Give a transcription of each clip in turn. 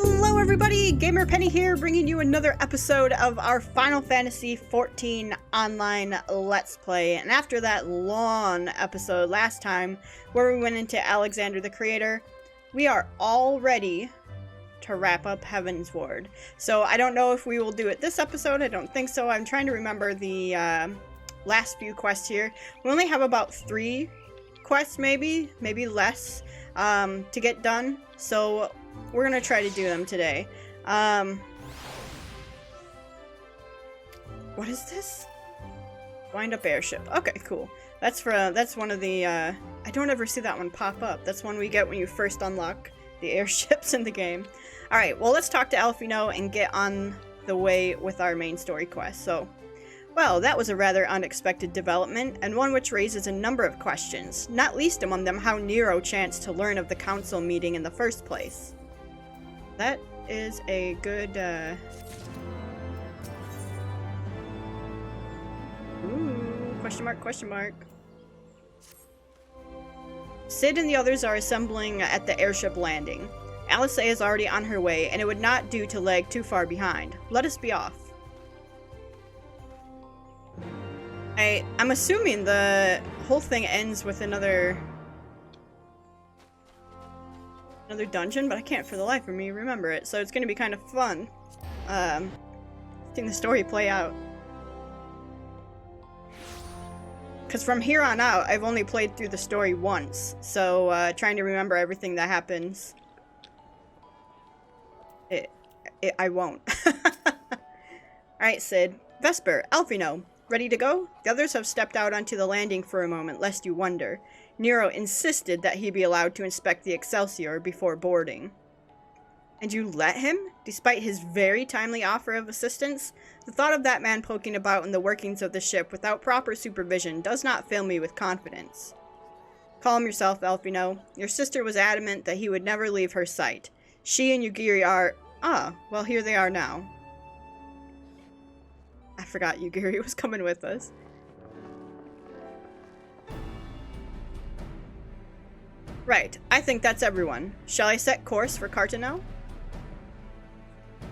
Hello everybody, GamerPenny here, bringing you another episode of our Final Fantasy XIV Online Let's Play. And after that long episode last time, where we went into Alexander the Creator, we are all ready to wrap up Heavensward. So I don't know if we will do it this episode, I don't think so. I'm trying to remember the last few quests here. We only have about 3 quests, maybe less, to get done. So we're gonna try to do them today. What is this? Wind up airship. Okay, cool. That's one of the, I don't ever see that one pop up. That's one we get when you first unlock the airships in the game. Alright, well, let's talk to Alphino and get on the way with our main story quest. So, well, that was a rather unexpected development, and one which raises a number of questions, not least among them how Nero chanced to learn of the council meeting in the first place. That is a good, Ooh, question mark, question mark. Sid and the others are assembling at the airship landing. Alice is already on her way, and it would not do to lag too far behind. Let us be off. I'm assuming the whole thing ends with another dungeon, but I can't for the life of me remember it, so it's gonna be kind of fun seeing the story play out. Because from here on out, I've only played through the story once, so trying to remember everything that happens, I won't. Alright, Sid. Vesper, Alphino, ready to go? The others have stepped out onto the landing for a moment, lest you wonder. Nero insisted that he be allowed to inspect the Excelsior before boarding. And you let him? Despite his very timely offer of assistance? The thought of that man poking about in the workings of the ship without proper supervision does not fill me with confidence. Calm yourself, Alphino. Your sister was adamant that he would never leave her sight. She and Yugiri are... Ah, well, here they are now. I forgot Yugiri was coming with us. Right, I think that's everyone. Shall I set course for Cartano?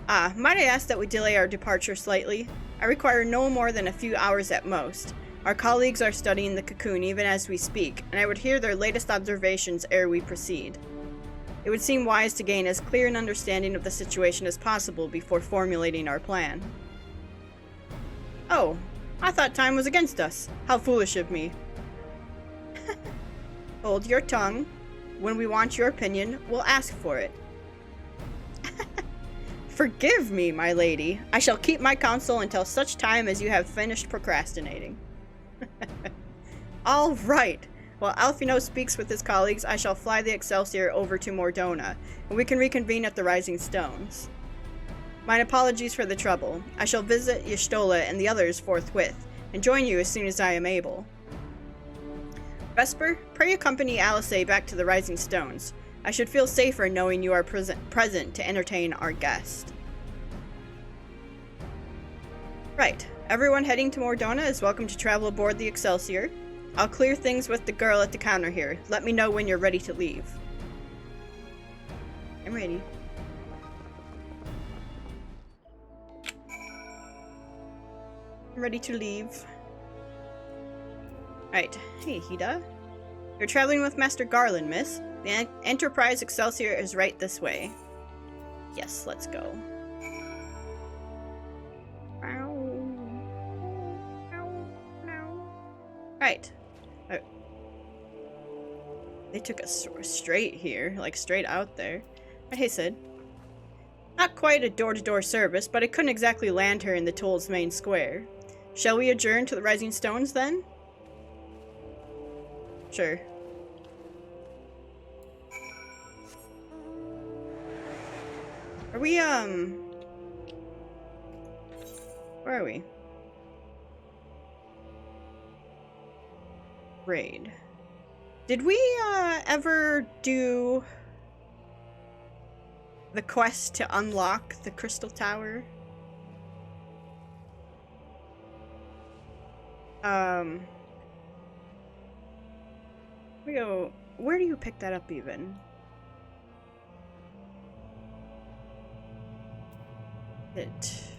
Ah, might I ask that we delay our departure slightly? I require no more than a few hours at most. Our colleagues are studying the cocoon even as we speak, and I would hear their latest observations ere we proceed. It would seem wise to gain as clear an understanding of the situation as possible before formulating our plan. Oh, I thought time was against us. How foolish of me. Hold your tongue. When we want your opinion, we'll ask for it. Forgive me, my lady. I shall keep my counsel until such time as you have finished procrastinating. All right. While Alphino speaks with his colleagues, I shall fly the Excelsior over to Mordona, and we can reconvene at the Rising Stones. Mine apologies for the trouble. I shall visit Y'shtola and the others forthwith, and join you as soon as I am able. Vesper, pray accompany Alice back to the Rising Stones. I should feel safer knowing you are present to entertain our guest. Right, everyone heading to Mordona is welcome to travel aboard the Excelsior. I'll clear things with the girl at the counter here. Let me know when you're ready to leave. I'm ready. I'm ready to leave. Right. Hey, Hida. You're traveling with Master Garland, miss. The Enterprise Excelsior is right this way. Yes, let's go. Right. They took us straight here, like straight out there. Hey, Sid. Not quite a door-to-door service, but I couldn't exactly land her in the Toll's main square. Shall we adjourn to the Rising Stones, then? Sure. Are we, where are we? Raid. Did we, ever do the quest to unlock the Crystal Tower? We go, where do you pick that up even? Hit.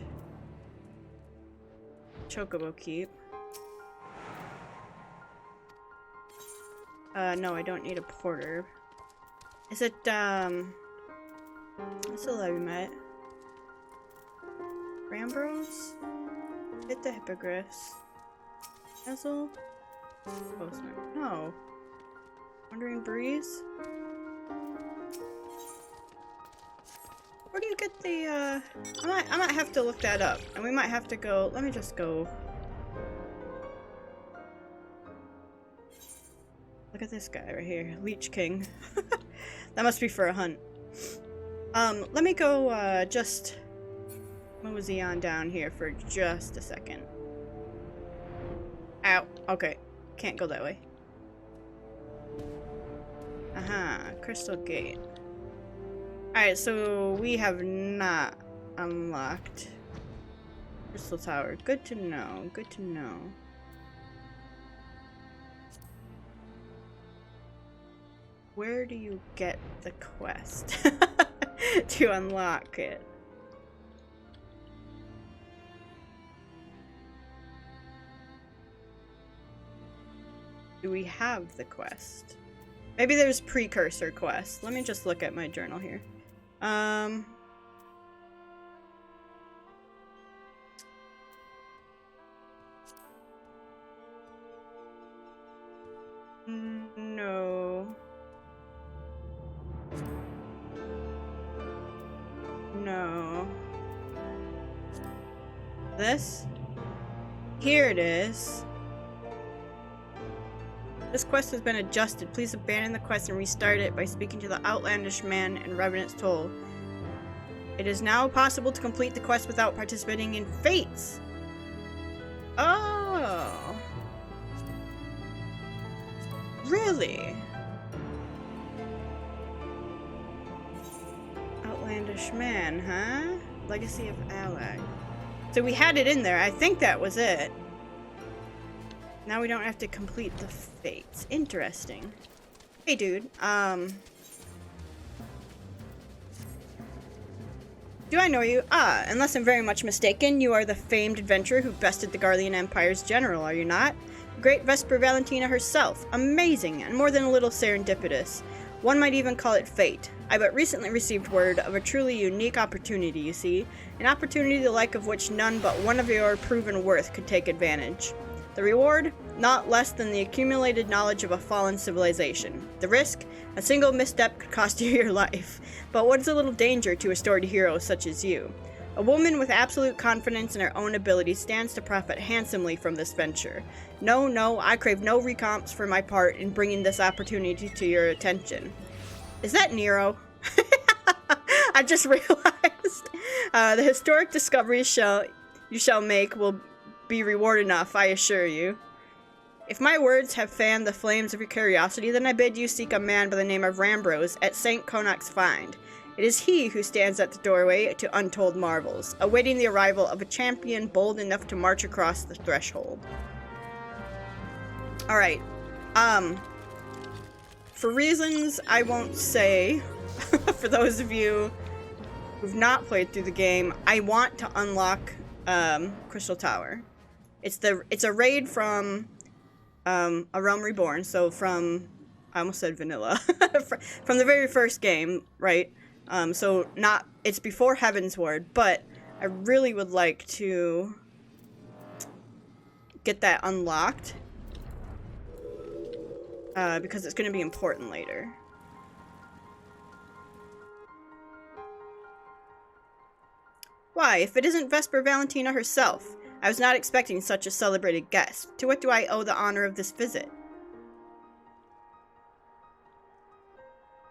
Chocobo keep. No, I don't need a porter. Is it, what's the levy met? Rambros? Hit the hippogriffs. Hazel? Postman. No. Wandering Breeze? Where do you get the, I might have to look that up. And we might have to go, let me just go. Look at this guy right here. Leech King. That must be for a hunt. Let me go, just mosey on down here for just a second. Ow. Okay. Can't go that way. Aha. Crystal Gate. Alright, so we have not unlocked Crystal Tower. Good to know. Good to know. Where do you get the quest to unlock it? Do we have the quest? Maybe there's precursor quests. Let me just look at my journal here. No. No. This? Here it is. This quest has been adjusted. Please abandon the quest and restart it by speaking to the outlandish man in Revenant's Toll. It is now possible to complete the quest without participating in fates. Oh. Really? Outlandish man, huh? Legacy of Allag. So we had it in there. I think that was it. Now we don't have to complete the fates. Interesting. Hey, dude. Do I know you? Ah, unless I'm very much mistaken, you are the famed adventurer who bested the Garlean Empire's general, are you not? Great Vesper Valentina herself. Amazing, and more than a little serendipitous. One might even call it fate. I but recently received word of a truly unique opportunity, you see. An opportunity the like of which none but one of your proven worth could take advantage. The reward? Not less than the accumulated knowledge of a fallen civilization. The risk? A single misstep could cost you your life. But what is a little danger to a storied hero such as you? A woman with absolute confidence in her own abilities stands to profit handsomely from this venture. No, I crave no recompense for my part in bringing this opportunity to your attention. Is that Nero? I just realized. The historic discoveries you shall make will be reward enough, I assure you. If my words have fanned the flames of your curiosity, then I bid you seek a man by the name of Rambros at St. Conach's Find. It is he who stands at the doorway to untold marvels, awaiting the arrival of a champion bold enough to march across the threshold. Alright, for reasons I won't say, for those of you who've not played through the game, I want to unlock Crystal Tower. It's a raid from A Realm Reborn, so from, I almost said vanilla, from the very first game, right? So it's before Heavensward, but I really would like to get that unlocked, because it's going to be important later. Why, if it isn't Vesper Valentina herself, I was not expecting such a celebrated guest. To what do I owe the honor of this visit?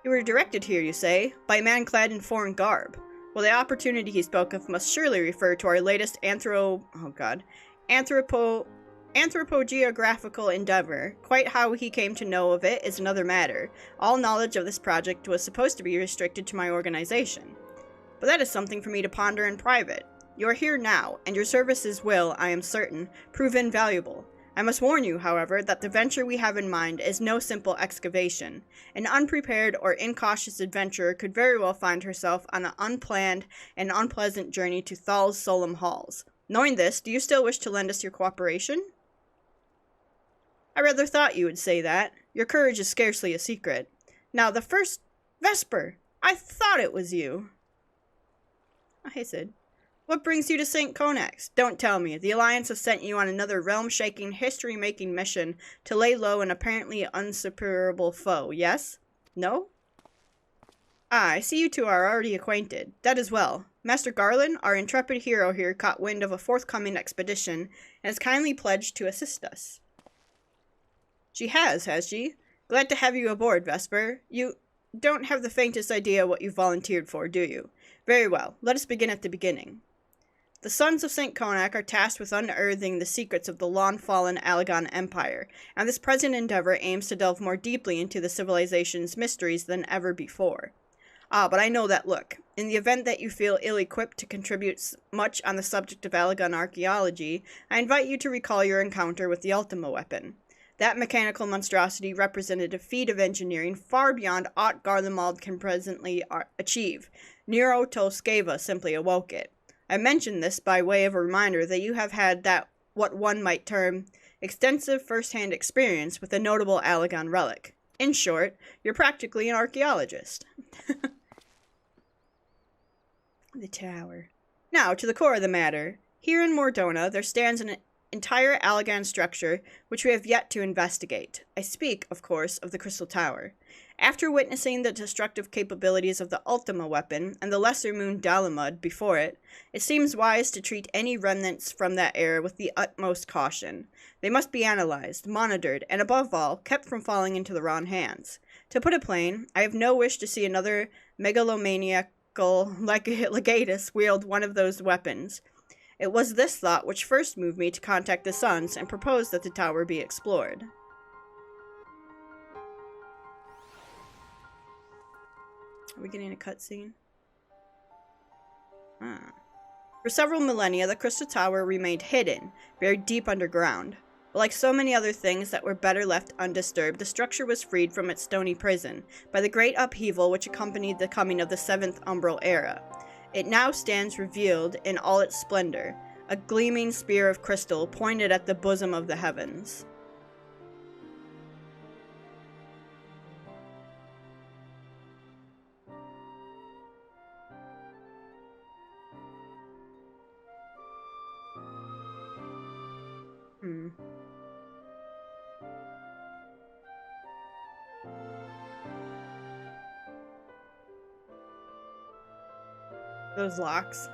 You were directed here, you say, by a man clad in foreign garb. Well, the opportunity he spoke of must surely refer to our latest anthropogeographical endeavor. Quite how he came to know of it is another matter. All knowledge of this project was supposed to be restricted to my organization. But that is something for me to ponder in private. You are here now, and your services will, I am certain, prove invaluable. I must warn you, however, that the venture we have in mind is no simple excavation. An unprepared or incautious adventurer could very well find herself on an unplanned and unpleasant journey to Thal's solemn halls. Knowing this, do you still wish to lend us your cooperation? I rather thought you would say that. Your courage is scarcely a secret. Now, the first... Vesper! I thought it was you. Oh, hey, Sid. What brings you to St. Conax? Don't tell me. The Alliance has sent you on another realm-shaking, history-making mission to lay low an apparently unsuperable foe, yes? No? Ah, I see you two are already acquainted. That is well. Master Garland, our intrepid hero here, caught wind of a forthcoming expedition and has kindly pledged to assist us. She has she? Glad to have you aboard, Vesper. You don't have the faintest idea what you volunteered for, do you? Very well. Let us begin at the beginning. The sons of St. Conac are tasked with unearthing the secrets of the long-fallen Allag Empire, and this present endeavor aims to delve more deeply into the civilization's mysteries than ever before. Ah, but I know that look. In the event that you feel ill-equipped to contribute much on the subject of Allag archaeology, I invite you to recall your encounter with the Ultima weapon. That mechanical monstrosity represented a feat of engineering far beyond aught Garlemald can presently achieve. Nero Toskeva simply awoke it. I mention this by way of a reminder that you have had that what one might term extensive first-hand experience with a notable Allag relic. In short, you're practically an archaeologist. The tower. Now, to the core of the matter. Here in Mordona, there stands an entire Allag structure which we have yet to investigate. I speak, of course, of the Crystal Tower. After witnessing the destructive capabilities of the Ultima weapon and the lesser moon Dalamud before it, it seems wise to treat any remnants from that era with the utmost caution. They must be analyzed, monitored, and above all, kept from falling into the wrong hands. To put it plain, I have no wish to see another megalomaniacal legatus wield one of those weapons. It was this thought which first moved me to contact the Sons and propose that the tower be explored. Are we getting a cutscene? Ah. For several millennia, the Crystal Tower remained hidden, buried deep underground. But like so many other things that were better left undisturbed, the structure was freed from its stony prison by the great upheaval which accompanied the coming of the Seventh Umbral Era. It now stands revealed in all its splendor, a gleaming spear of crystal pointed at the bosom of the heavens. Those locks.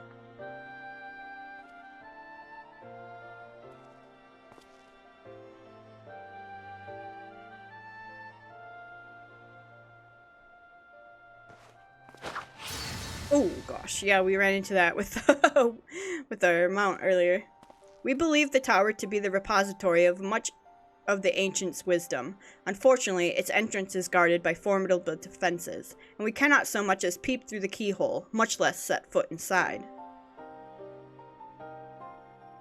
Oh gosh, yeah, we ran into that with with our mount earlier. We believe the tower to be the repository of much of the ancients' wisdom. Unfortunately, its entrance is guarded by formidable defenses, and we cannot so much as peep through the keyhole, much less set foot inside.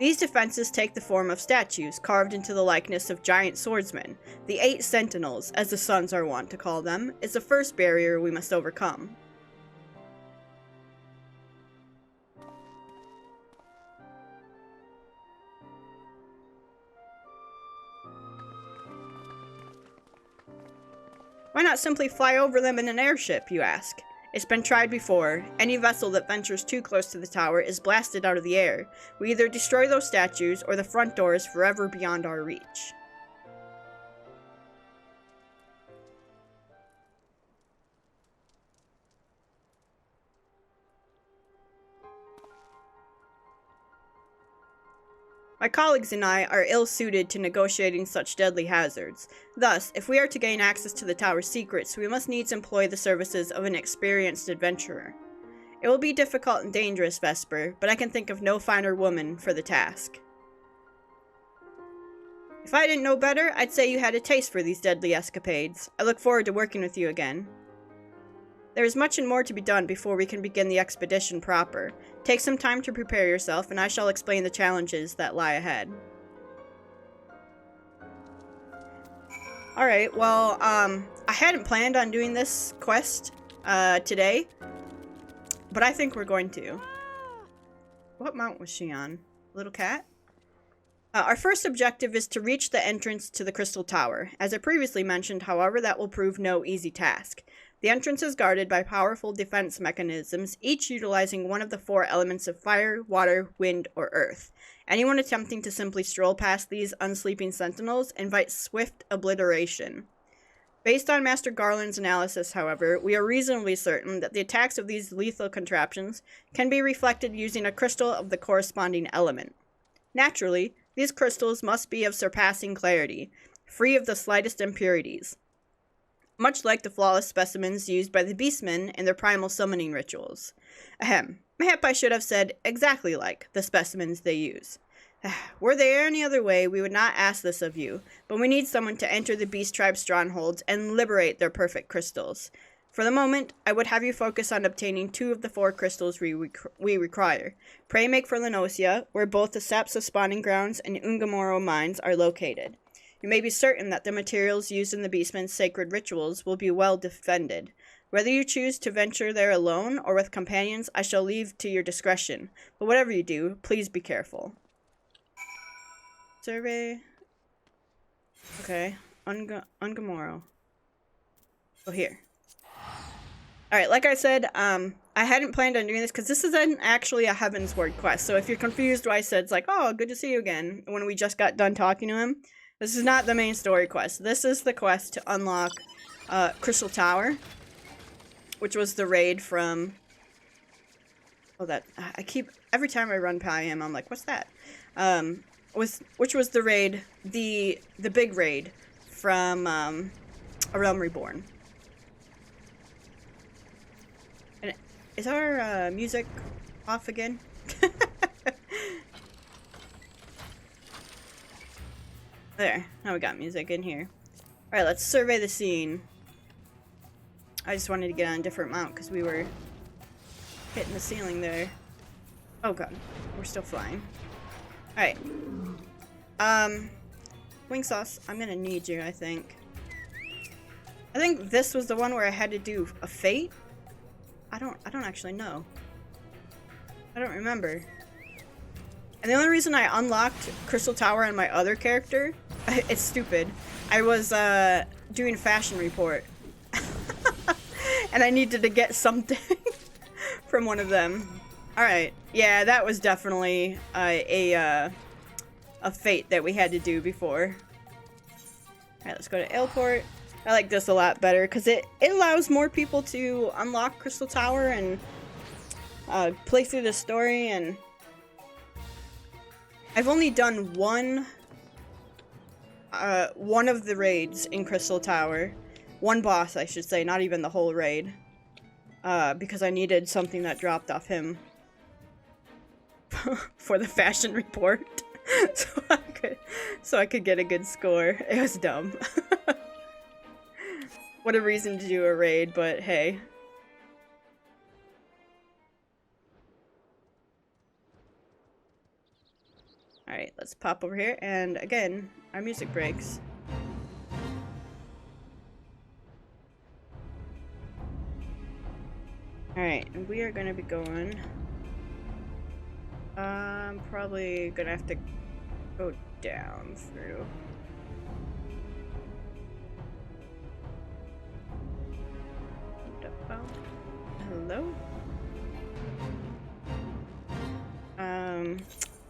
These defenses take the form of statues carved into the likeness of giant swordsmen. The 8 Sentinels, as the Sons are wont to call them, is the first barrier we must overcome. Why not simply fly over them in an airship, you ask? It's been tried before. Any vessel that ventures too close to the tower is blasted out of the air. We either destroy those statues, or the front door is forever beyond our reach. My colleagues and I are ill-suited to negotiating such deadly hazards. Thus, if we are to gain access to the tower's secrets, we must needs employ the services of an experienced adventurer. It will be difficult and dangerous, Vesper, but I can think of no finer woman for the task. If I didn't know better, I'd say you had a taste for these deadly escapades. I look forward to working with you again. There is much and more to be done before we can begin the expedition proper. Take some time to prepare yourself, and I shall explain the challenges that lie ahead. Alright, well, I hadn't planned on doing this quest today, but I think we're going to. What mount was she on? Little cat? Our first objective is to reach the entrance to the Crystal Tower. As I previously mentioned, however, that will prove no easy task. The entrance is guarded by powerful defense mechanisms, each utilizing one of the 4 elements of fire, water, wind, or earth. Anyone attempting to simply stroll past these unsleeping sentinels invites swift obliteration. Based on Master Garland's analysis, however, we are reasonably certain that the attacks of these lethal contraptions can be reflected using a crystal of the corresponding element. Naturally, these crystals must be of surpassing clarity, free of the slightest impurities, much like the flawless specimens used by the beastmen in their primal summoning rituals. Ahem. Mayhap I should have said exactly like the specimens they use. Were there any other way, we would not ask this of you, but we need someone to enter the Beast Tribe's strongholds and liberate their perfect crystals. For the moment, I would have you focus on obtaining 2 of the 4 crystals we require. Pray make for Lenosia, where both the Sapsa spawning grounds and Ungamoro mines are located. You may be certain that the materials used in the Beastmen's sacred rituals will be well defended. Whether you choose to venture there alone or with companions, I shall leave to your discretion. But whatever you do, please be careful. Survey. Okay. Ungamoro. Oh, here. Alright, like I said, I hadn't planned on doing this because this isn't actually a Heavensward quest. So if you're confused why I said it's like, oh, good to see you again, when we just got done talking to him, this is not the main story quest. This is the quest to unlock Crystal Tower, which was the raid from... Oh, that... I keep... Every time I run by him, I'm like, what's that? Which was the raid, the big raid from A Realm Reborn. And is our music off again? There, now we got music in here. Alright, let's survey the scene. I just wanted to get on a different mount because we were hitting the ceiling there. Oh god, we're still flying. Alright. Wing Sauce, I'm gonna need you, I think. I think this was the one where I had to do a fate? I don't actually know. I don't remember. And the only reason I unlocked Crystal Tower on my other character, it's stupid. I was doing fashion report. And I needed to get something from one of them. Alright, yeah, that was definitely a fate that we had to do before. Alright, let's go to Airport. I like this a lot better because it allows more people to unlock Crystal Tower and play through the story. And I've only done one of the raids in Crystal Tower. One boss, I should say, not even the whole raid. Because I needed something that dropped off him for the fashion report. so I could get a good score. It was dumb. What a reason to do a raid, but hey. Alright, let's pop over here, and again, our music breaks. Alright, and we are gonna be going... I'm probably gonna have to go down through. Hello?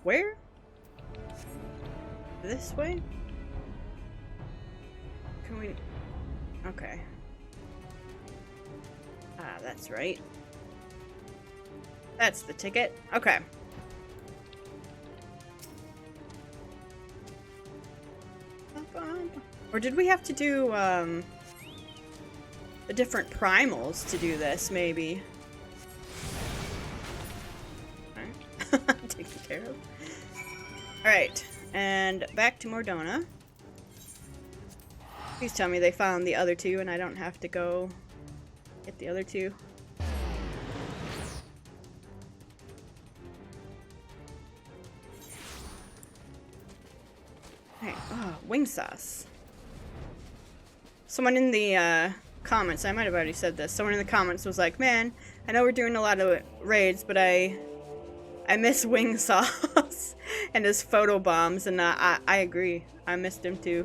Where? This way? Can we... Okay. Ah, that's right. That's the ticket. Okay. Or did we have to do, the different primals to do this, maybe? Alright. Taken care of. Alright, and back to Mordona. Please tell me they found the other 2 and I don't have to go get the other 2. Alright, oh, wing sauce. Someone in the comments, I might have already said this, someone in the comments was like, man, I know we're doing a lot of raids, but I miss Wing Sauce and his photo bombs, and I agree. I missed him too.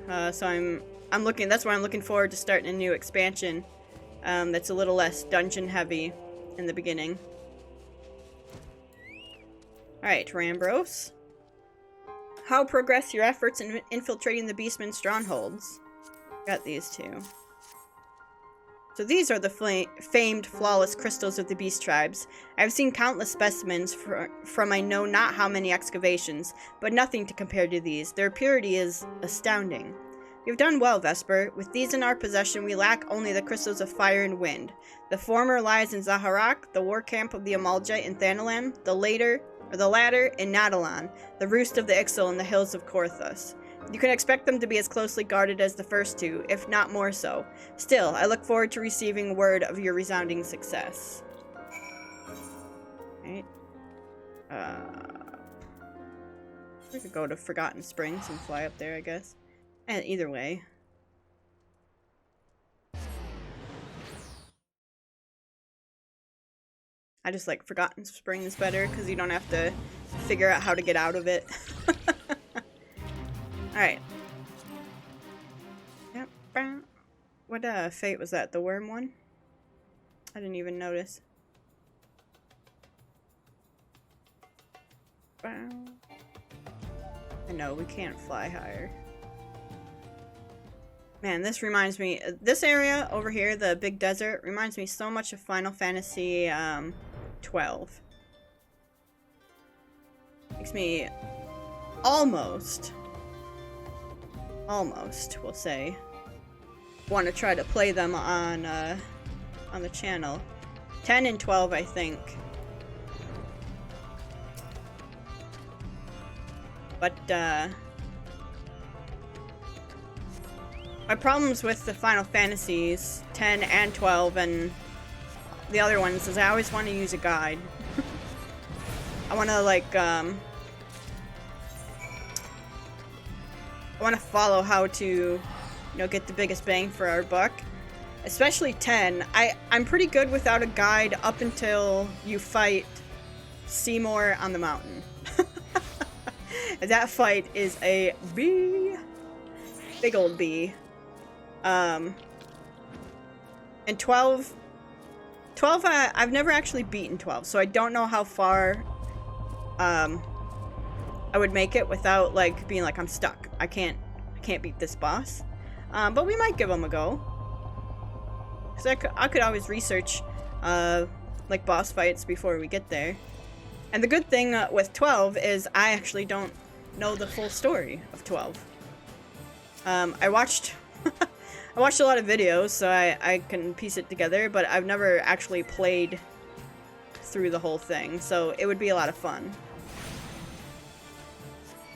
So I'm looking, that's why I'm looking forward to starting a new expansion that's a little less dungeon heavy in the beginning. Alright, Rambros. How progress your efforts in infiltrating the Beastman's strongholds? Got these two. So these are the famed flawless crystals of the beast tribes. I have seen countless specimens from I know not how many excavations, but nothing to compare to these. Their purity is astounding. You've done well, Vesper. With these in our possession, we lack only the crystals of fire and wind. The former lies in Zaharak, the war camp of the Amalja in Thanalan, the latter in Nadalan, the roost of the Ixal in the hills of Korthus. You can expect them to be as closely guarded as the first two, if not more so. Still, I look forward to receiving word of your resounding success. Right. We could go to Forgotten Springs and fly up there, I guess. And either way. I just like Forgotten Springs better, because you don't have to figure out how to get out of it. Alright. Yep. What fate was that? The worm one? I didn't even notice. I know, we can't fly higher. Man, this reminds me, this area over here, the big desert, reminds me so much of Final Fantasy 12. Makes me almost, we'll say, want to try to play them on the channel. 10 and 12, I think. But, my problems with the Final Fantasies 10 and 12 and the other ones is I always want to use a guide. I want to like I want to follow how to, you know, get the biggest bang for our buck. Especially 10. I'm pretty good without a guide up until you fight Seymour on the mountain. That fight is a bee. Big old bee. And 12, I've never actually beaten 12, so I don't know how far, I would make it without, like, being like, I'm stuck. I can't beat this boss. But we might give him a go. Because I could always research, like, boss fights before we get there. And the good thing with 12 is I actually don't know the full story of 12. I watched I watched a lot of videos, so I can piece it together, but I've never actually played through the whole thing, so it would be a lot of fun.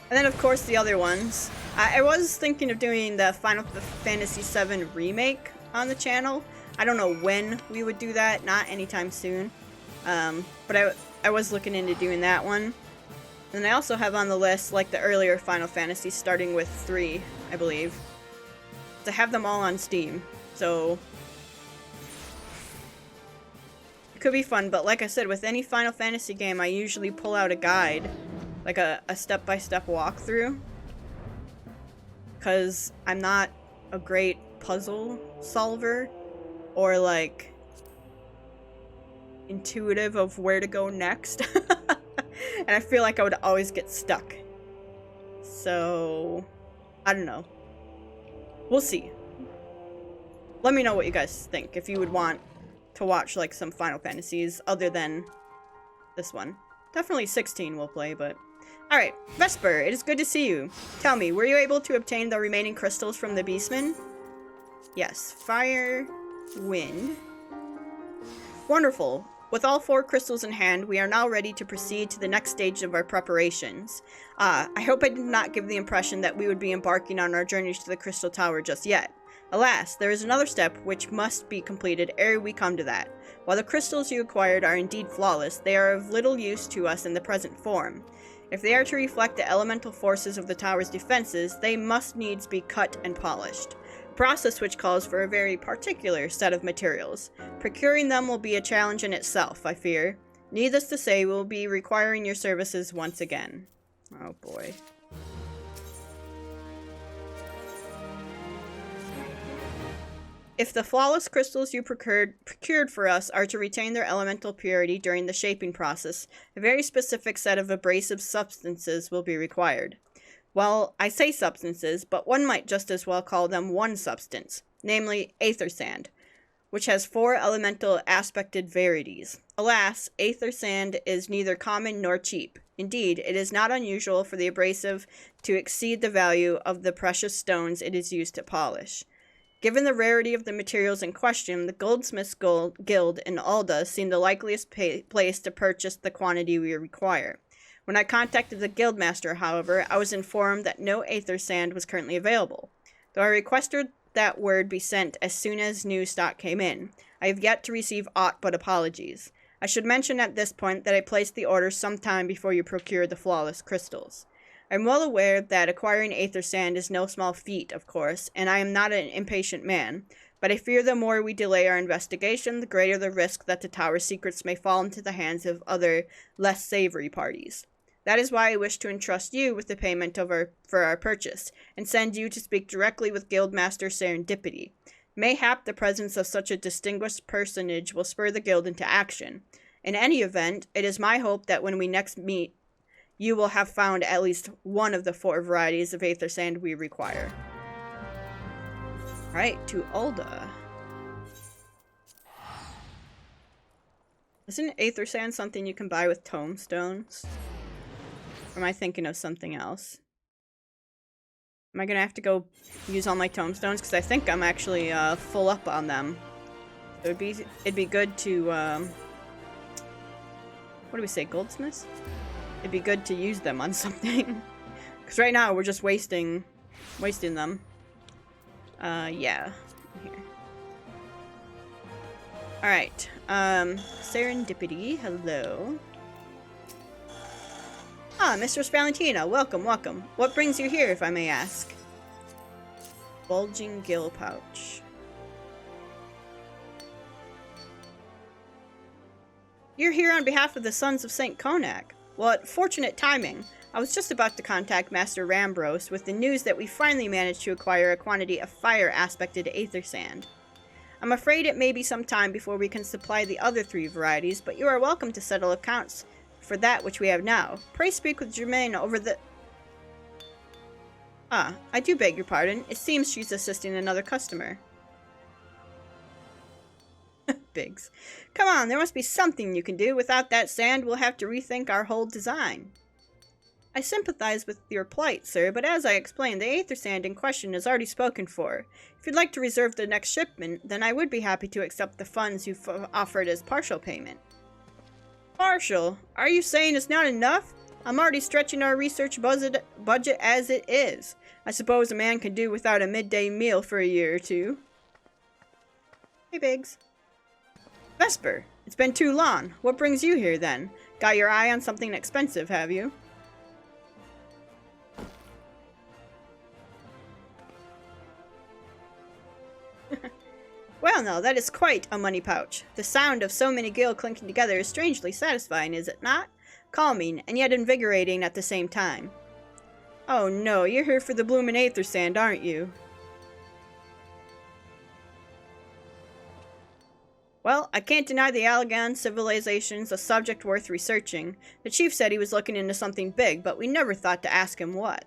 And then, of course, the other ones. I was thinking of doing the Final Fantasy VII Remake on the channel. I don't know when we would do that, not anytime soon. But I was looking into doing that one. And I also have on the list, like, the earlier Final Fantasy, starting with 3, I believe. To have them all on Steam, so it could be fun, but like I said, with any Final Fantasy game, I usually pull out a guide, like a step-by-step walkthrough, because I'm not a great puzzle solver, or like intuitive of where to go next, and I feel like I would always get stuck, so I don't know. We'll see. Let me know what you guys think, if you would want to watch, like, some Final Fantasies other than this one. Definitely 16 we'll play, but... Alright, Vesper, it is good to see you. Tell me, were you able to obtain the remaining crystals from the Beastman? Yes. Fire, wind. Wonderful. With all 4 crystals in hand, we are now ready to proceed to the next stage of our preparations. I hope I did not give the impression that we would be embarking on our journey to the Crystal Tower just yet. Alas, there is another step which must be completed ere we come to that. While the crystals you acquired are indeed flawless, they are of little use to us in the present form. If they are to reflect the elemental forces of the tower's defenses, they must needs be cut and polished. A process which calls for a very particular set of materials. Procuring them will be a challenge in itself, I fear. Needless to say, we'll be requiring your services once again. Oh boy. If the flawless crystals you procured for us are to retain their elemental purity during the shaping process, a very specific set of abrasive substances will be required. Well, I say substances, but one might just as well call them one substance, namely aether sand, which has 4 elemental aspected varieties. Alas, aether sand is neither common nor cheap. Indeed, it is not unusual for the abrasive to exceed the value of the precious stones it is used to polish. Given the rarity of the materials in question, the Goldsmiths Guild in Alda seemed the likeliest place to purchase the quantity we require. When I contacted the guildmaster, however, I was informed that no aether sand was currently available. Though I requested that word be sent as soon as new stock came in, I have yet to receive aught but apologies. I should mention at this point that I placed the order some time before you procured the flawless crystals. I am well aware that acquiring aether sand is no small feat, of course, and I am not an impatient man, but I fear the more we delay our investigation, the greater the risk that the tower's secrets may fall into the hands of other, less savory parties. That is why I wish to entrust you with the payment for our purchase, and send you to speak directly with Guildmaster Serendipity. Mayhap the presence of such a distinguished personage will spur the guild into action. In any event, it is my hope that when we next meet, you will have found at least one of the 4 varieties of aether sand we require. Alright, to Alda. Isn't aether sand something you can buy with tomestones? Or am I thinking of something else? Am I gonna have to go use all my tomestones? Because I think I'm actually full up on them. So it'd be good to, what do we say, goldsmiths? It'd be good to use them on something. Because right now we're just wasting them. Yeah. Here. Alright. Serendipity, hello. Ah, Mistress Valentina, welcome, welcome. What brings you here, if I may ask? Bulging gill pouch. You're here on behalf of the Sons of St. Konak. What fortunate timing. I was just about to contact Master Rambros with the news that we finally managed to acquire a quantity of fire-aspected aether sand. I'm afraid it may be some time before we can supply the other 3 varieties, but you are welcome to settle accounts for that which we have now. Pray speak with Germaine over the... Ah, I do beg your pardon. It seems she's assisting another customer. Biggs. Come on, there must be something you can do. Without that sand, we'll have to rethink our whole design. I sympathize with your plight, sir, but as I explained, the aether sand in question is already spoken for. If you'd like to reserve the next shipment, then I would be happy to accept the funds you've offered as partial payment. Partial? Are you saying it's not enough? I'm already stretching our research budget as it is. I suppose a man can do without a midday meal for a year or 2. Hey, Biggs. Vesper, it's been too long. What brings you here, then? Got your eye on something expensive, have you? Well, no, that is quite a money pouch. The sound of so many gil clinking together is strangely satisfying, is it not? Calming, and yet invigorating at the same time. Oh no, you're here for the bloomin' aether sand, aren't you? Well, I can't deny the Allag civilization's a subject worth researching. The chief said he was looking into something big, but we never thought to ask him what.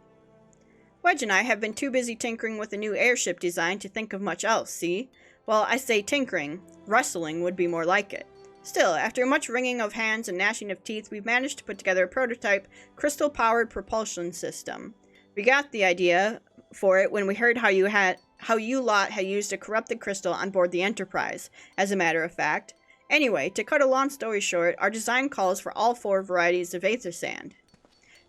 Wedge and I have been too busy tinkering with a new airship design to think of much else, see? Well, I say tinkering. Rustling would be more like it. Still, after much wringing of hands and gnashing of teeth, we've managed to put together a prototype crystal-powered propulsion system. We got the idea for it when we heard how you lot had used a corrupted crystal on board the Enterprise, as a matter of fact. Anyway, to cut a long story short, our design calls for all 4 varieties of aether sand.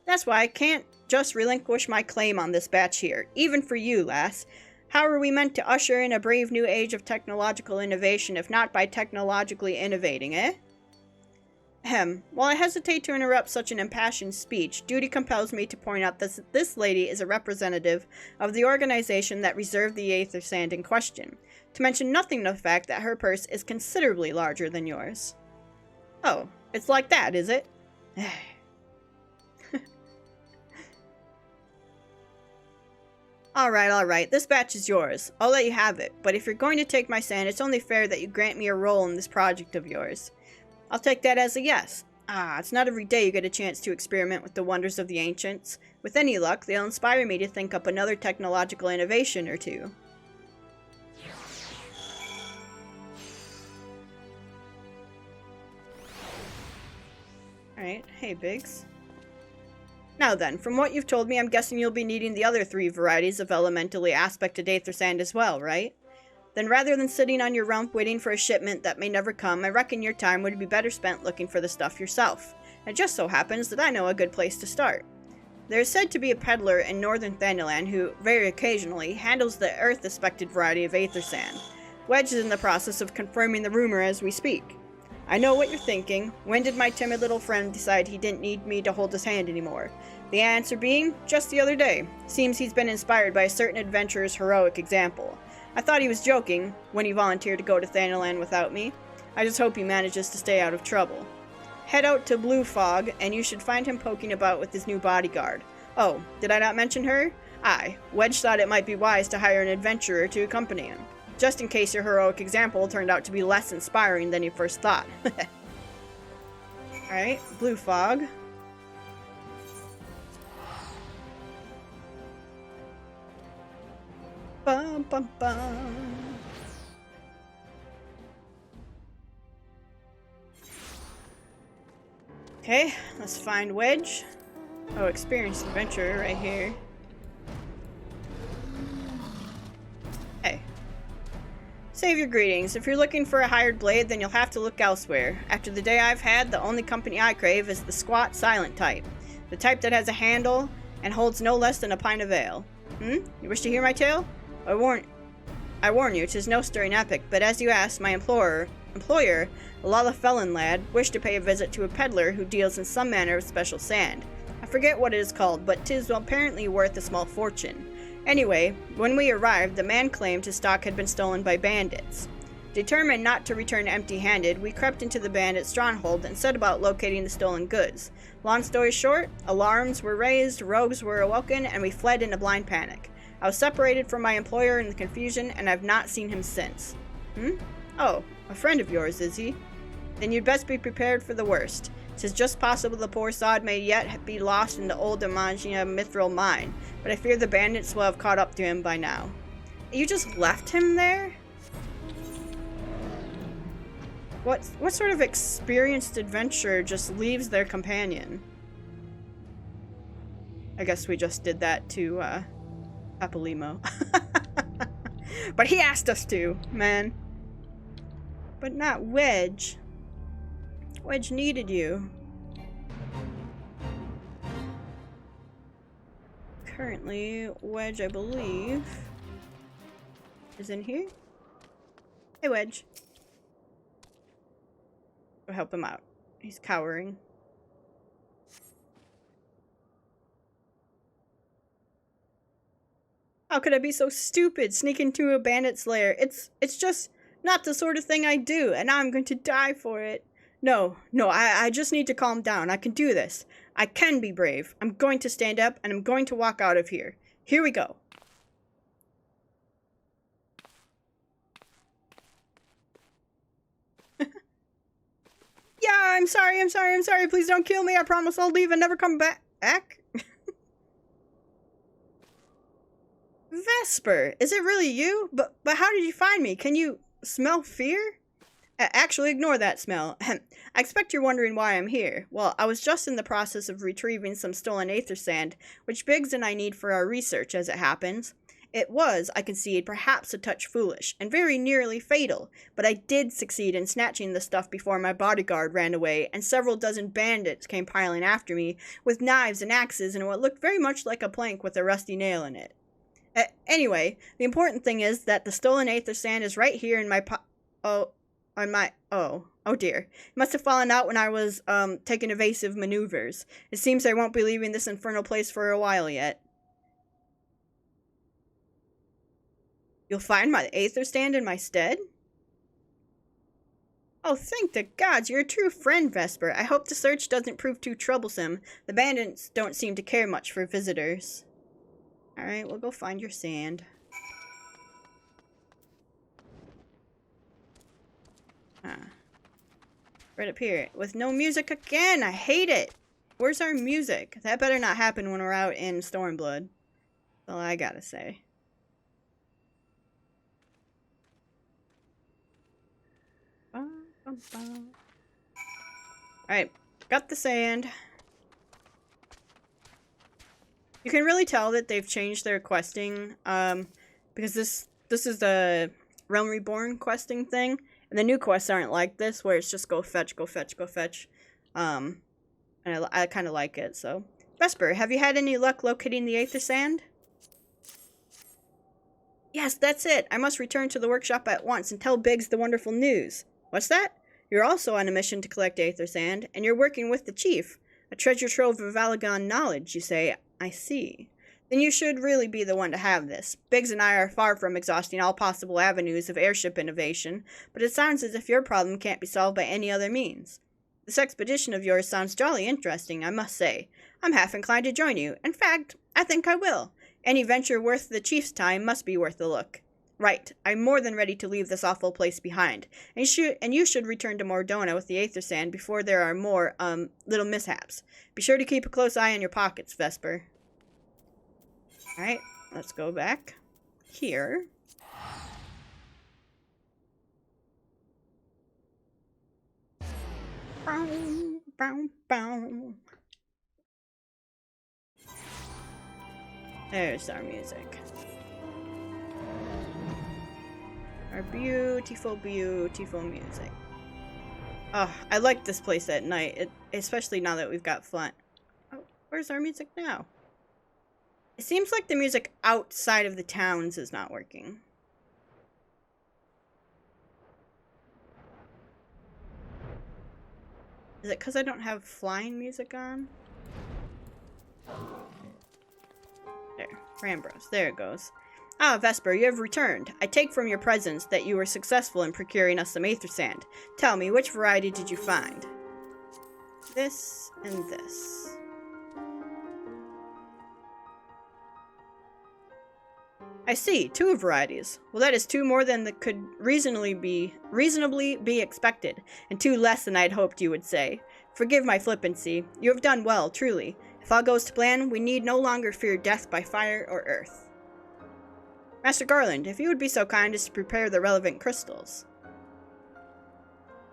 That's why I can't just relinquish my claim on this batch here, even for you, lass. How are we meant to usher in a brave new age of technological innovation if not by technologically innovating, eh? While I hesitate to interrupt such an impassioned speech, duty compels me to point out that this lady is a representative of the organization that reserved the aether sand in question, to mention nothing of the fact that her purse is considerably larger than yours. Oh, it's like that, is it? Alright, this batch is yours. I'll let you have it, but if you're going to take my sand, it's only fair that you grant me a role in this project of yours. I'll take that as a yes. It's not every day you get a chance to experiment with the wonders of the ancients. With any luck, they'll inspire me to think up another technological innovation or two. Alright, hey Biggs. Now then, from what you've told me, I'm guessing you'll be needing the other 3 varieties of elementally aspected aether sand as well, right? Then rather than sitting on your rump waiting for a shipment that may never come, I reckon your time would be better spent looking for the stuff yourself. It just so happens that I know a good place to start. There is said to be a peddler in northern Thanalan who, very occasionally, handles the earth-aspected variety of aether sand. Wedge is in the process of confirming the rumor as we speak. I know what you're thinking. When did my timid little friend decide he didn't need me to hold his hand anymore? The answer being, just the other day. Seems he's been inspired by a certain adventurer's heroic example. I thought he was joking when he volunteered to go to Thanalan without me. I just hope he manages to stay out of trouble. Head out to Blue Fog, and you should find him poking about with his new bodyguard. Oh, did I not mention her? Aye, Wedge thought it might be wise to hire an adventurer to accompany him, just in case your heroic example turned out to be less inspiring than you first thought. Alright, Blue Fog. Bum, bum, bum. Okay, let's find Wedge. Oh, experienced adventurer right here. Hey. Save your greetings. If you're looking for a hired blade, then you'll have to look elsewhere. After the day I've had, the only company I crave is the squat, silent type. The type that has a handle and holds no less than a pint of ale. You wish to hear my tale? I warn you, 'tis no stirring epic, but as you asked, my employer, a Lala Felon lad, wished to pay a visit to a peddler who deals in some manner of special sand. I forget what it is called, but 'tis apparently worth a small fortune. Anyway, when we arrived, the man claimed his stock had been stolen by bandits. Determined not to return empty-handed, we crept into the bandit stronghold and set about locating the stolen goods. Long story short, alarms were raised, rogues were awoken, and we fled in a blind panic. I was separated from my employer in the confusion, and I've not seen him since. Oh, a friend of yours, is he? Then you'd best be prepared for the worst. 'Tis just possible the poor sod may yet be lost in the old Amagia mithril mine, but I fear the bandits will have caught up to him by now. You just left him there? What sort of experienced adventurer just leaves their companion? I guess we just did that to, Papalimo. But he asked us to, man. But not Wedge. Wedge needed you. Currently, Wedge, I believe, is in here. Hey, Wedge. Go help him out. He's cowering. How could I be so stupid? Sneak into a bandit's lair. It's just not the sort of thing I do, and now I'm going to die for it. No, I just need to calm down. I can do this. I can be brave. I'm going to stand up, and I'm going to walk out of here. Here we go. Yeah, I'm sorry. Please don't kill me. I promise I'll leave and never come back. Vesper, is it really you? But how did you find me? Can you smell fear? Actually, ignore that smell. I expect you're wondering why I'm here. Well, I was just in the process of retrieving some stolen aether sand, which Biggs and I need for our research, as it happens. It was, I concede, perhaps a touch foolish, and very nearly fatal, but I did succeed in snatching the stuff before my bodyguard ran away, and several dozen bandits came piling after me, with knives and axes and what looked very much like a plank with a rusty nail in it. Anyway, the important thing is that the stolen aether sand is right here in my on my... Oh dear. It must have fallen out when I was, taking evasive maneuvers. It seems I won't be leaving this infernal place for a while yet. You'll find my aether stand in my stead? Oh, thank the gods, you're a true friend, Vesper. I hope the search doesn't prove too troublesome. The bandits don't seem to care much for visitors. Alright, we'll go find your sand. Right up here. With no music again! I hate it! Where's our music? That better not happen when we're out in Stormblood. That's all I gotta say. Alright, got the sand. You can really tell that they've changed their questing, because this is the Realm Reborn questing thing, and the new quests aren't like this, where it's just go fetch, go fetch, go fetch. And I kind of like it, so. Vesper, have you had any luck locating the aether sand? Yes, that's it. I must return to the workshop at once and tell Biggs the wonderful news. What's that? You're also on a mission to collect aether sand, and you're working with the chief. A treasure trove of Allag knowledge, you say. I see. Then you should really be the one to have this. Biggs and I are far from exhausting all possible avenues of airship innovation, but it sounds as if your problem can't be solved by any other means. This expedition of yours sounds jolly interesting, I must say. I'm half inclined to join you. In fact, I think I will. Any venture worth the chief's time must be worth a look. Right, I'm more than ready to leave this awful place behind, and you should return to Mordona with the aether sand before there are more, little mishaps. Be sure to keep a close eye on your pockets, Vesper. Alright, let's go back here. Bow, bow, bow. There's our music. Our beautiful, beautiful music. Oh, I like this place at night, especially now that we've got Flint. Oh, where's our music now? It seems like the music outside of the towns is not working. Is it because I don't have flying music on? There, Rambros, there it goes. Ah, Vesper, you have returned. I take from your presence that you were successful in procuring us some aether sand. Tell me, which variety did you find? This and this. I see, 2 varieties. Well, that is 2 more than that could reasonably be expected, and 2 less than I'd hoped you would say. Forgive my flippancy. You have done well, truly. If all goes to plan, we need no longer fear death by fire or earth. Master Garland, if you would be so kind as to prepare the relevant crystals.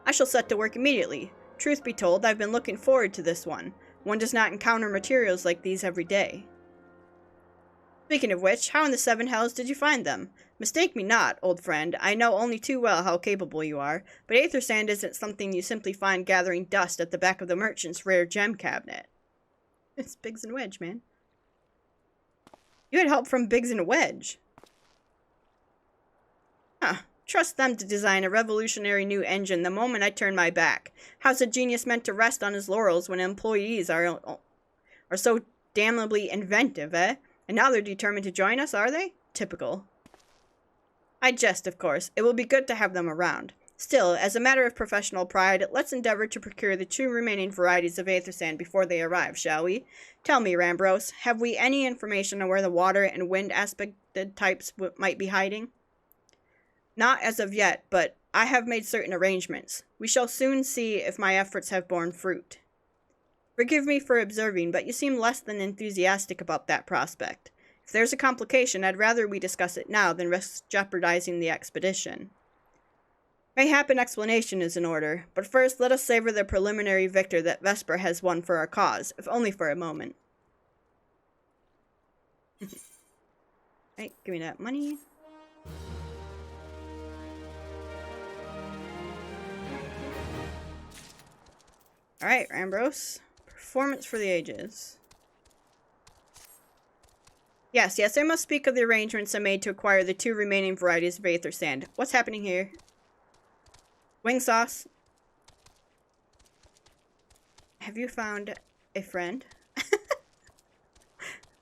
I shall set to work immediately. Truth be told, I've been looking forward to this one. One does not encounter materials like these every day. Speaking of which, how in the 7 hells did you find them? Mistake me not, old friend, I know only too well how capable you are, but aether sand isn't something you simply find gathering dust at the back of the merchant's rare gem cabinet. It's Biggs and Wedge, man. You had help from Biggs and Wedge. Huh. Trust them to design a revolutionary new engine the moment I turn my back. How's a genius meant to rest on his laurels when employees are so damnably inventive, eh? And now they're determined to join us, are they? Typical. I jest, of course. It will be good to have them around. Still, as a matter of professional pride, let's endeavor to procure the 2 remaining varieties of aether sand before they arrive, shall we? Tell me, Rambros, have we any information on where the water and wind aspected types might be hiding? Not as of yet, but I have made certain arrangements. We shall soon see if my efforts have borne fruit. Forgive me for observing, but you seem less than enthusiastic about that prospect. If there's a complication, I'd rather we discuss it now than risk jeopardizing the expedition. Mayhap an explanation is in order, but first let us savor the preliminary victory that Vesper has won for our cause, if only for a moment. Right, give me that money. Alright, Rambros. Performance for the ages. Yes, I must speak of the arrangements I made to acquire the 2 remaining varieties of aether sand. What's happening here? Wing sauce. Have you found a friend?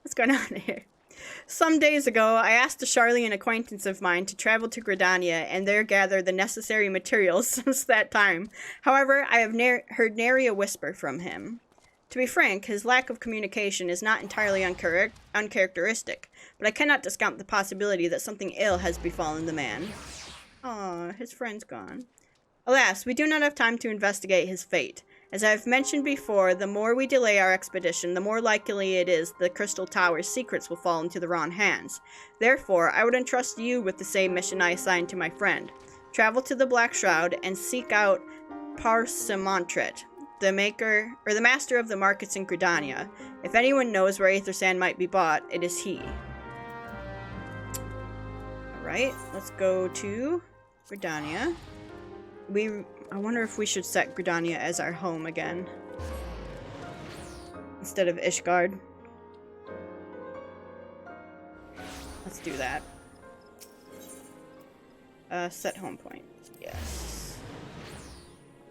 What's going on here? Some days ago, I asked a Charlian acquaintance of mine to travel to Gridania and there gather the necessary materials since that time. However, I have heard nary a whisper from him. To be frank, his lack of communication is not entirely uncharacteristic, but I cannot discount the possibility that something ill has befallen the man. Aw, his friend's gone. Alas, we do not have time to investigate his fate. As I have mentioned before, the more we delay our expedition, the more likely it is the Crystal Tower's secrets will fall into the wrong hands. Therefore, I would entrust you with the same mission I assigned to my friend. Travel to the Black Shroud and seek out Parsimantret, the master of the markets in Gridania. If anyone knows where aether sand might be bought, it is he. Alright, let's go to Gridania. I wonder if we should set Gridania as our home again. Instead of Ishgard. Let's do that. Set home point. Yes.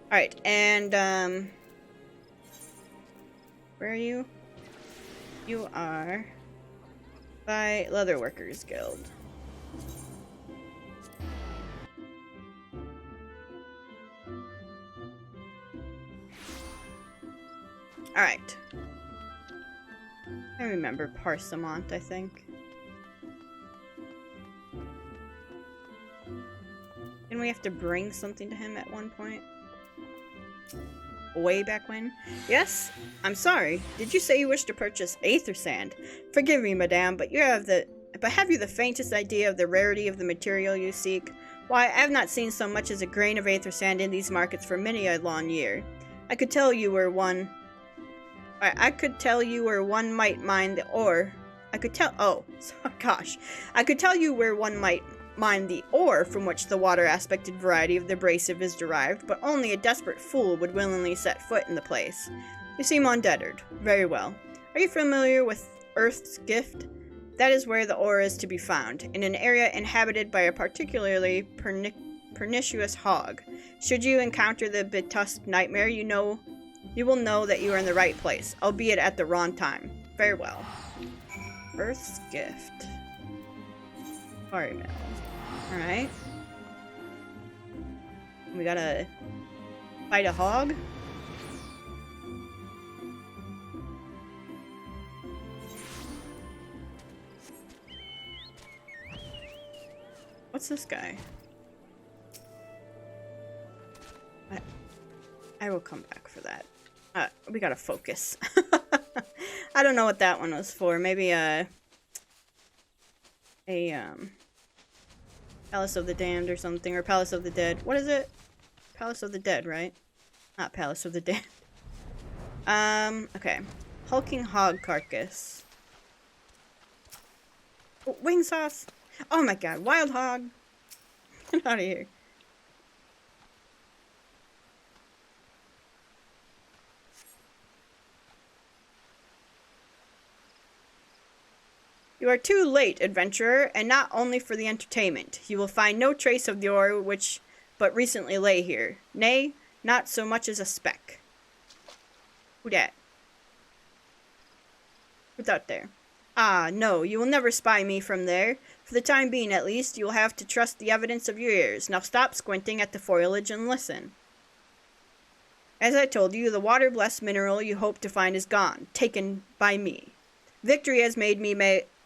Alright, and, where are you? You are by Leatherworkers Guild. Alright. I remember Parsimont, I think. Didn't we have to bring something to him at one point? Way back when? Yes? I'm sorry. Did you say you wish to purchase aether sand? Forgive me, madame, but have you the faintest idea of the rarity of the material you seek? Why, I have not seen so much as a grain of aether sand in these markets for many a long year. I could tell you where one might mine the ore. I could tell you where one might mine the ore from which the water-aspected variety of the abrasive is derived, but only a desperate fool would willingly set foot in the place. You seem undeterred. Very well. Are you familiar with Earth's Gift? That is where the ore is to be found, in an area inhabited by a particularly pernicious hog. Should you encounter the betusked nightmare, you will know that you are in the right place, albeit at the wrong time. Very well. Earth's Gift. Quarry mill. Alright. We gotta fight a hog. What's this guy? I will come back for that. We gotta focus. I don't know what that one was for. Maybe Palace of the Damned or something, or Palace of the Dead. What is it? Palace of the Dead, right? Not Palace of the Dead. Okay. Hulking hog carcass. Oh, wing sauce! Oh my god, wild hog! Get out of here. You are too late, adventurer, and not only for the entertainment. You will find no trace of the ore which but recently lay here. Nay, not so much as a speck. Who dat? Who's out there? Ah, no, you will never spy me from there. For the time being, at least, you will have to trust the evidence of your ears. Now stop squinting at the foliage and listen. As I told you, the water-blessed mineral you hope to find is gone, taken by me. Victory has made me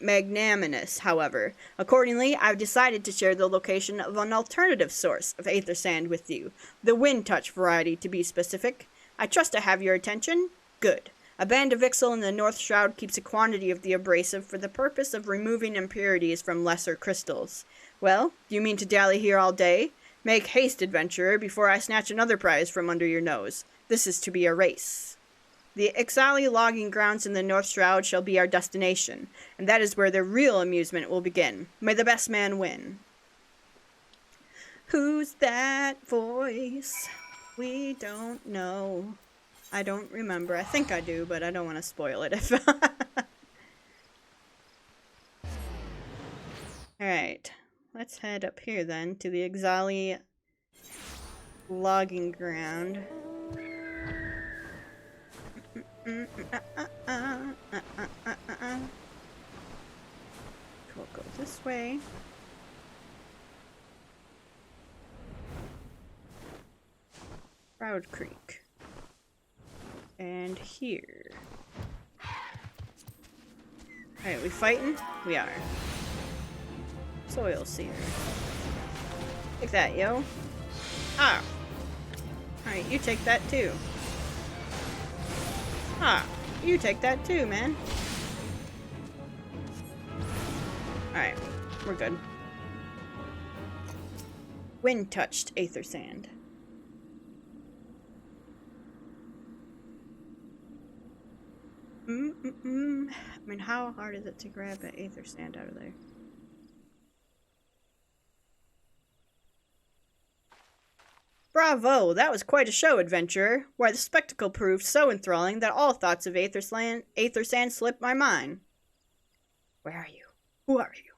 magnanimous, however. Accordingly, I've decided to share the location of an alternative source of aether sand with you. The wind touch variety, to be specific. I trust I have your attention? Good. A band of Ixal in the North Shroud keeps a quantity of the abrasive for the purpose of removing impurities from lesser crystals. Well, do you mean to dally here all day? Make haste, adventurer, before I snatch another prize from under your nose. This is to be a race. The Ixali logging grounds in the North Shroud shall be our destination, and that is where the real amusement will begin. May the best man win. Who's that voice? We don't know. I don't remember. I think I do, but I don't want to spoil it if... Alright. Let's head up here then to the Ixali logging ground. We'll go this way. Proud Creek. And here. Alright, we fighting? We are. Soil seer. Take that, yo. Ah. Alright, you take that too. Ah. You take that too, man. Alright, we're good. Wind-touched aether sand. I mean, how hard is it to grab an aether sand out of there? Bravo! That was quite a show, adventurer. Why, the spectacle proved so enthralling that all thoughts of aether sand slipped my mind. Where are you? Who are you?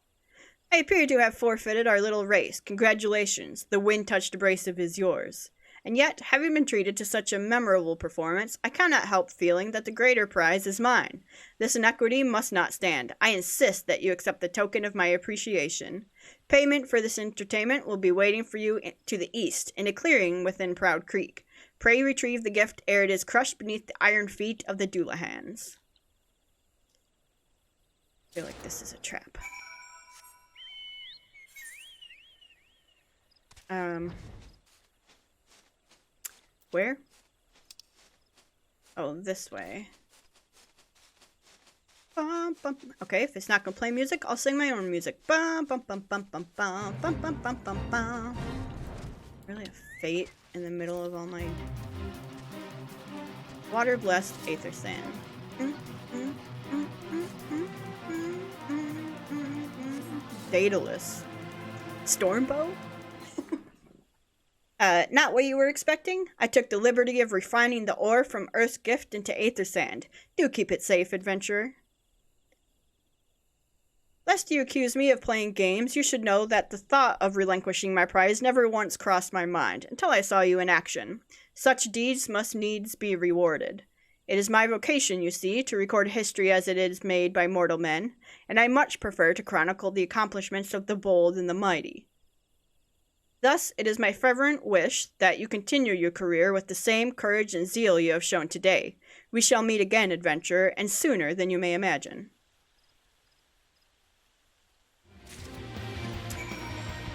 I appear to have forfeited our little race. Congratulations. The wind-touched abrasive is yours. And yet, having been treated to such a memorable performance, I cannot help feeling that the greater prize is mine. This inequity must not stand. I insist that you accept the token of my appreciation. Payment for this entertainment will be waiting for you to the east, in a clearing within Proud Creek. Pray retrieve the gift ere it is crushed beneath the iron feet of the Doulahans. I feel like this is a trap. Where? Oh, this way. Bum, bum. Okay, if it's not gonna play music, I'll sing my own music. Bum, bum, bum, bum, bum, bum, bum, bum, bum, bum, bum. Really a fate in the middle of all my water-blessed aether sand. Daedalus. Stormbow? Not what you were expecting? I took the liberty of refining the ore from Earth's gift into aether sand. Do keep it safe, adventurer. Lest you accuse me of playing games, you should know that the thought of relinquishing my prize never once crossed my mind, until I saw you in action. Such deeds must needs be rewarded. It is my vocation, you see, to record history as it is made by mortal men, and I much prefer to chronicle the accomplishments of the bold and the mighty. Thus, it is my fervent wish that you continue your career with the same courage and zeal you have shown today. We shall meet again, adventurer, and sooner than you may imagine.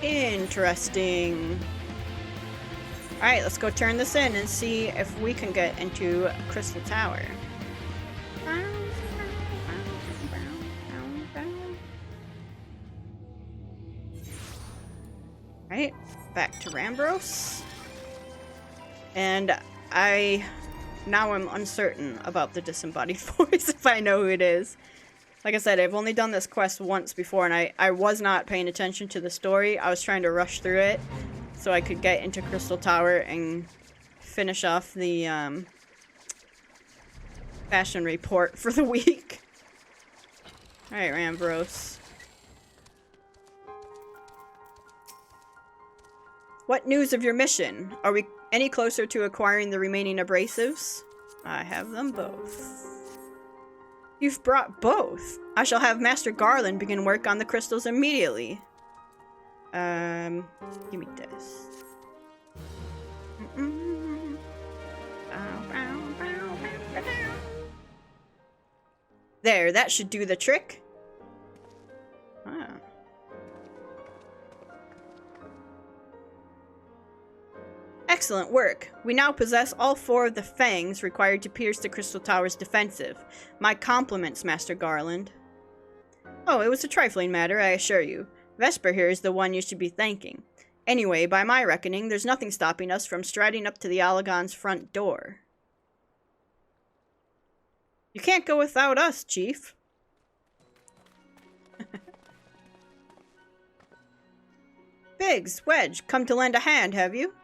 Interesting. Alright, let's go turn this in and see if we can get into Crystal Tower. Alright, back to Rambros. And now I'm uncertain about the disembodied voice, if I know who it is. Like I said, I've only done this quest once before, and I was not paying attention to the story. I was trying to rush through it so I could get into Crystal Tower and finish off the fashion report for the week. Alright, Rambros. What news of your mission? Are we any closer to acquiring the remaining abrasives? I have them both. You've brought both. I shall have Master Garland begin work on the crystals immediately. Give me this. There, that should do the trick. Ah. Excellent work. We now possess all 4 of the fangs required to pierce the Crystal Tower's defensive. My compliments, Master Garland. Oh, it was a trifling matter, I assure you. Vesper here is the one you should be thanking. Anyway, by my reckoning, there's nothing stopping us from striding up to the Allagon's front door. You can't go without us, Chief. Biggs, Wedge, come to lend a hand, have you?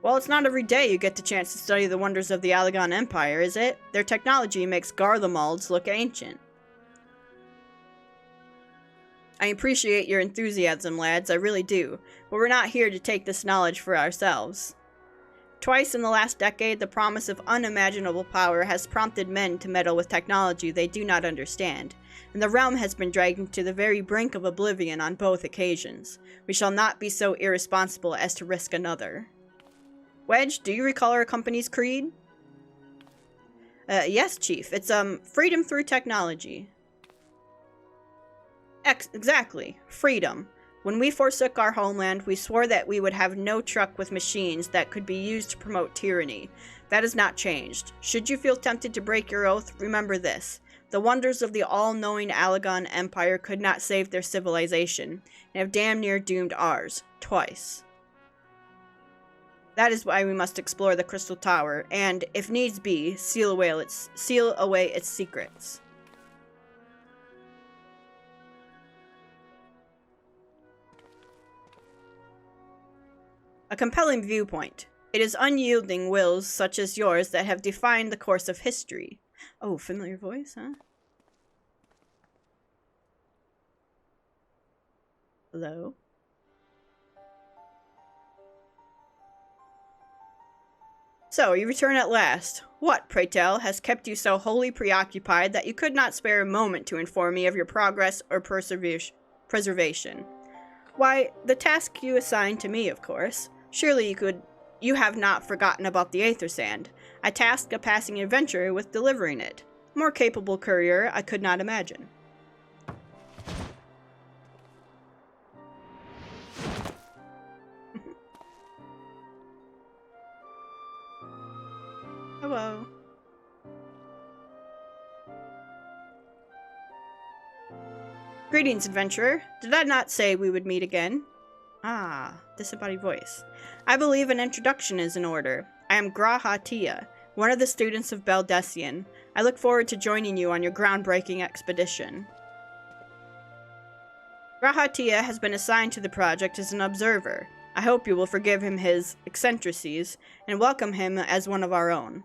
Well, it's not every day you get the chance to study the wonders of the Allagon Empire, is it? Their technology makes Garlemald's look ancient. I appreciate your enthusiasm, lads, I really do, but we're not here to take this knowledge for ourselves. Twice in the last decade, the promise of unimaginable power has prompted men to meddle with technology they do not understand, and the realm has been dragged to the very brink of oblivion on both occasions. We shall not be so irresponsible as to risk another. Wedge, do you recall our company's creed? Yes, Chief. It's, freedom through technology. Exactly. Freedom. When we forsook our homeland, we swore that we would have no truck with machines that could be used to promote tyranny. That has not changed. Should you feel tempted to break your oath, remember this. The wonders of the all-knowing Allag Empire could not save their civilization, and have damn near doomed ours. Twice. That is why we must explore the Crystal Tower, and, if needs be, seal away its secrets. A compelling viewpoint. It is unyielding wills such as yours that have defined the course of history. Oh, familiar voice, huh? Hello? So, you return at last. What, pray tell, has kept you so wholly preoccupied that you could not spare a moment to inform me of your progress or preservation? Why, the task you assigned to me, of course. Surely you have not forgotten about the aether sand. I tasked a passing adventurer with delivering it. A more capable courier I could not imagine. Hello. Greetings, adventurer. Did I not say we would meet again? Ah, disembodied voice. I believe an introduction is in order. I am Grahatia, one of the students of Beldesian. I look forward to joining you on your groundbreaking expedition. Grahatia has been assigned to the project as an observer. I hope you will forgive him his eccentricities and welcome him as one of our own.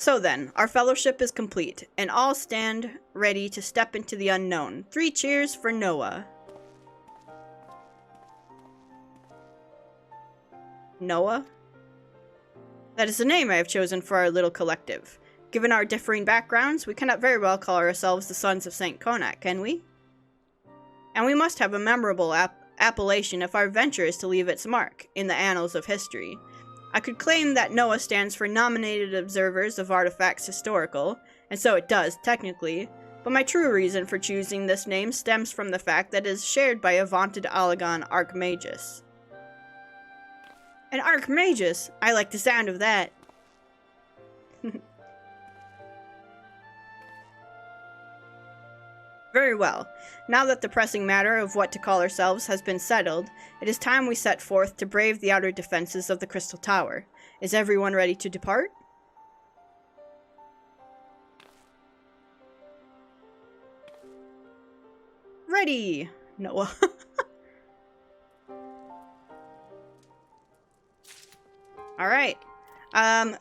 So then, our fellowship is complete, and all stand ready to step into the unknown. 3 cheers for Noah. Noah? That is the name I have chosen for our little collective. Given our differing backgrounds, we cannot very well call ourselves the Sons of St. Connacht, can we? And we must have a memorable appellation if our venture is to leave its mark in the annals of history. I could claim that Noah stands for Nominated Observers of Artifacts Historical, and so it does, technically, but my true reason for choosing this name stems from the fact that it is shared by a vaunted Allagan Archmagus. An Archmagus? I like the sound of that. Very well. Now that the pressing matter of what to call ourselves has been settled, it is time we set forth to brave the outer defenses of the Crystal Tower. Is everyone ready to depart? Ready, Noah. Alright.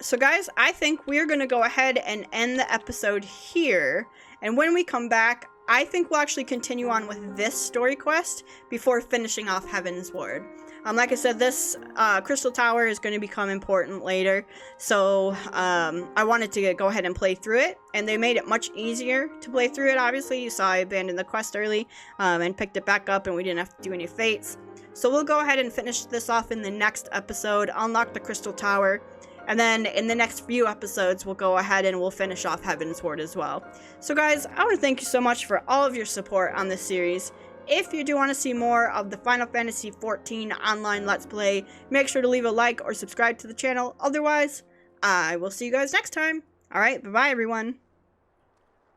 So guys, I think we're going to go ahead and end the episode here. And when we come back, I think we'll actually continue on with this story quest before finishing off Heavensward. Like I said, this Crystal Tower is going to become important later, so I wanted to go ahead and play through it, and they made it much easier to play through it. Obviously, you saw I abandoned the quest early and picked it back up, and we didn't have to do any fates. So we'll go ahead and finish this off in the next episode, unlock the Crystal Tower, and then in the next few episodes, we'll go ahead and we'll finish off Heavensward as well. So guys, I want to thank you so much for all of your support on this series. If you do want to see more of the Final Fantasy XIV online Let's Play, make sure to leave a like or subscribe to the channel. Otherwise, I will see you guys next time. Alright, bye-bye everyone.